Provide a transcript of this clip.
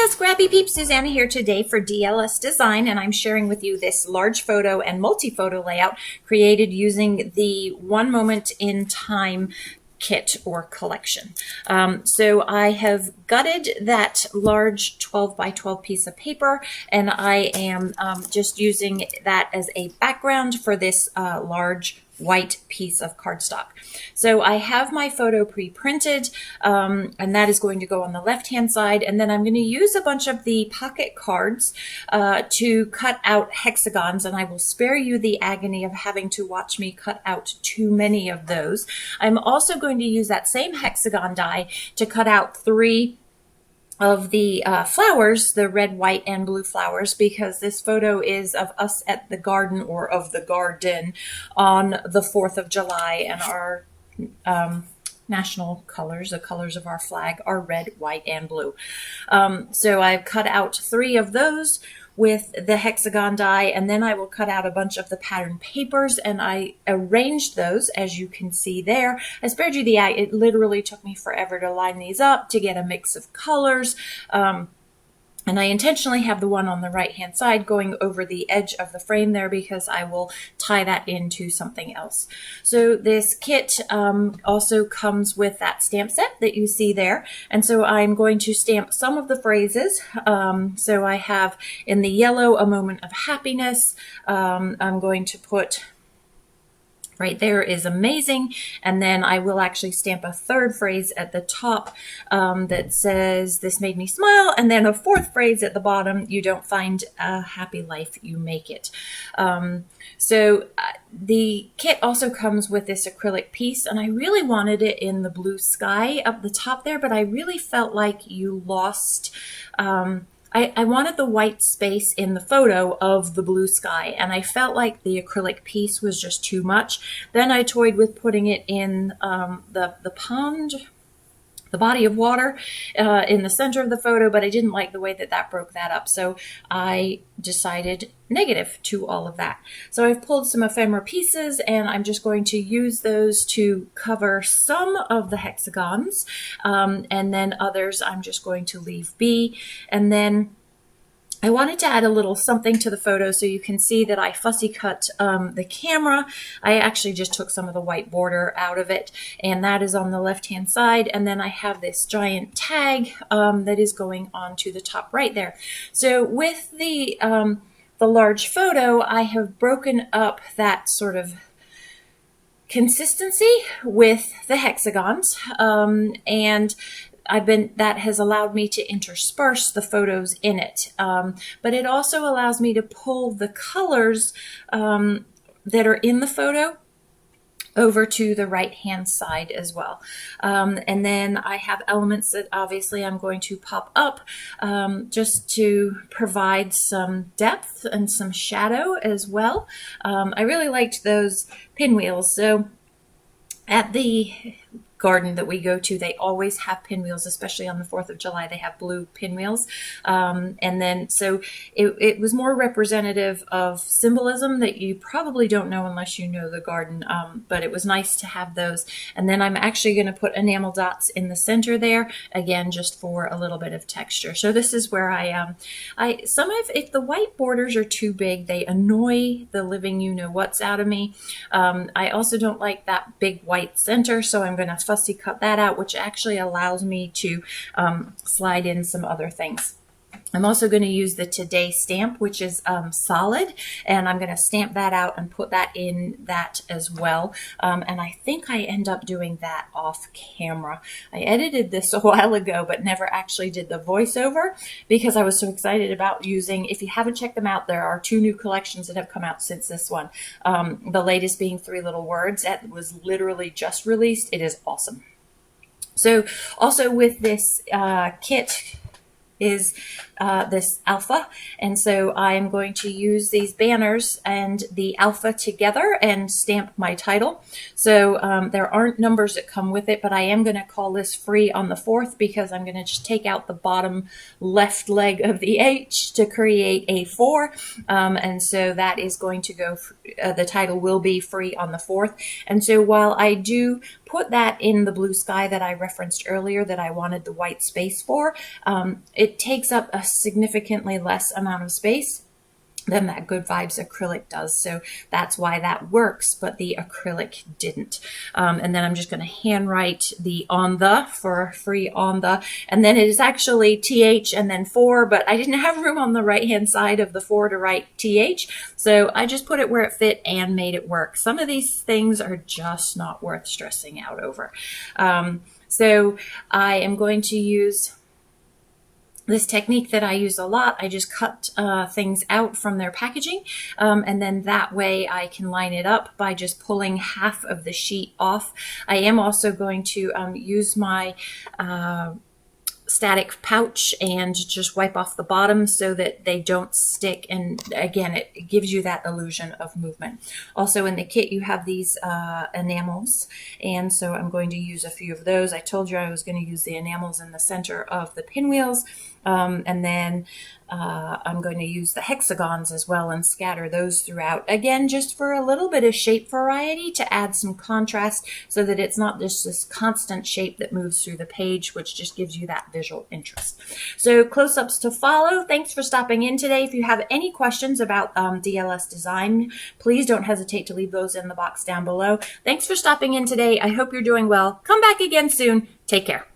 Hiya, Scrappy Peeps, Suzanna here today for DLS Design, and I'm sharing with you this large photo and multi-photo layout created using the One Moment in Time kit or collection. So I have gutted that large 12 by 12 piece of paper, and I am just using that as a background for this large white piece of cardstock. So I have my photo pre-printed, and that is going to go on the left hand side, and then I'm going to use a bunch of the pocket cards to cut out hexagons, and I will spare you the agony of having to watch me cut out too many of those. I'm also going to use that same hexagon die to cut out 3 of the flowers, the red, white, and blue flowers, because this photo is of us at the garden, or of the garden, on the 4th of July, and our national colors, the colors of our flag, are red, white, and blue. So I've cut out 3 of those with the hexagon die, and then I will cut out a bunch of the pattern papers, and I arranged those as you can see there. I spared you the eye. It literally took me forever to line these up to get a mix of colors. And I intentionally have the one on the right hand side going over the edge of the frame there because I will tie that into something else. So this kit also comes with that stamp set that you see there. And so I'm going to stamp some of the phrases. So I have in the yellow, a moment of happiness. I'm going to put right there is amazing, and then I will actually stamp a 3rd phrase at the top that says this made me smile, and then a 4th phrase at the bottom, you don't find a happy life, you make it. So the kit also comes with this acrylic piece, and I really wanted it in the blue sky up the top there, but I really felt like you lost I wanted the white space in the photo of the blue sky, and I felt like the acrylic piece was just too much. Then I toyed with putting it in the pond, the body of water in the center of the photo, but I didn't like the way that that broke that up. So I decided negative to all of that. So I've pulled some ephemera pieces, and I'm just going to use those to cover some of the hexagons, and then others I'm just going to leave be. And then I wanted to add a little something to the photo, so you can see that I fussy cut the camera. I actually just took some of the white border out of it, and that is on the left hand side. And then I have this giant tag that is going on to the top right there. So with the large photo, I have broken up that sort of consistency with the hexagons, and that has allowed me to intersperse the photos in it. But it also allows me to pull the colors that are in the photo over to the right hand side as well. And then I have elements that obviously I'm going to pop up just to provide some depth and some shadow as well. I really liked those pinwheels. So at the garden that we go to, they always have pinwheels, especially on the 4th of July. They have blue pinwheels. And then so it was more representative of symbolism that you probably don't know unless you know the garden, but it was nice to have those. And then I'm actually going to put enamel dots in the center there, again, just for a little bit of texture. So this is where if the white borders are too big, they annoy the living you-know-whats out of me. I also don't like that big white center, so I'm going to fussy cut that out, which actually allows me to slide in some other things. I'm also going to use the Today stamp, which is solid, and I'm going to stamp that out and put that in that as well. And I think I end up doing that off camera. I edited this a while ago, but never actually did the voiceover because I was so excited about using, if you haven't checked them out, there are 2 new collections that have come out since this one. The latest being 3 Little Words. That was literally just released. It is awesome. So also with this kit is this alpha, and so I am going to use these banners and the alpha together and stamp my title. So there aren't numbers that come with it, but I am going to call this free on the 4th because I'm going to just take out the bottom left leg of the H to create a 4, and so that is going to go, the title will be free on the 4th. And so while I do put that in the blue sky that I referenced earlier that I wanted the white space for. It takes up a significantly less amount of space than that Good Vibes acrylic does. So that's why that works, but the acrylic didn't. And then I'm just going to handwrite the on the for free on the, and then it is actually TH and then 4, but I didn't have room on the right hand side of the 4 to write TH. So I just put it where it fit and made it work. Some of these things are just not worth stressing out over. So I am going to use this technique that I use a lot. I just cut things out from their packaging, and then that way I can line it up by just pulling half of the sheet off. I am also going to use my static pouch and just wipe off the bottom so that they don't stick, and again it gives you that illusion of movement. Also in the kit you have these enamels, and so I'm going to use a few of those. I told you I was going to use the enamels in the center of the pinwheels, and then I'm going to use the hexagons as well and scatter those throughout, again just for a little bit of shape variety to add some contrast so that it's not just this constant shape that moves through the page, which just gives you that visual interest. So close-ups to follow. Thanks for stopping in today. If you have any questions about DLS design, please don't hesitate to leave those in the box down below. Thanks for stopping in today. I hope you're doing well. Come back again soon. Take care.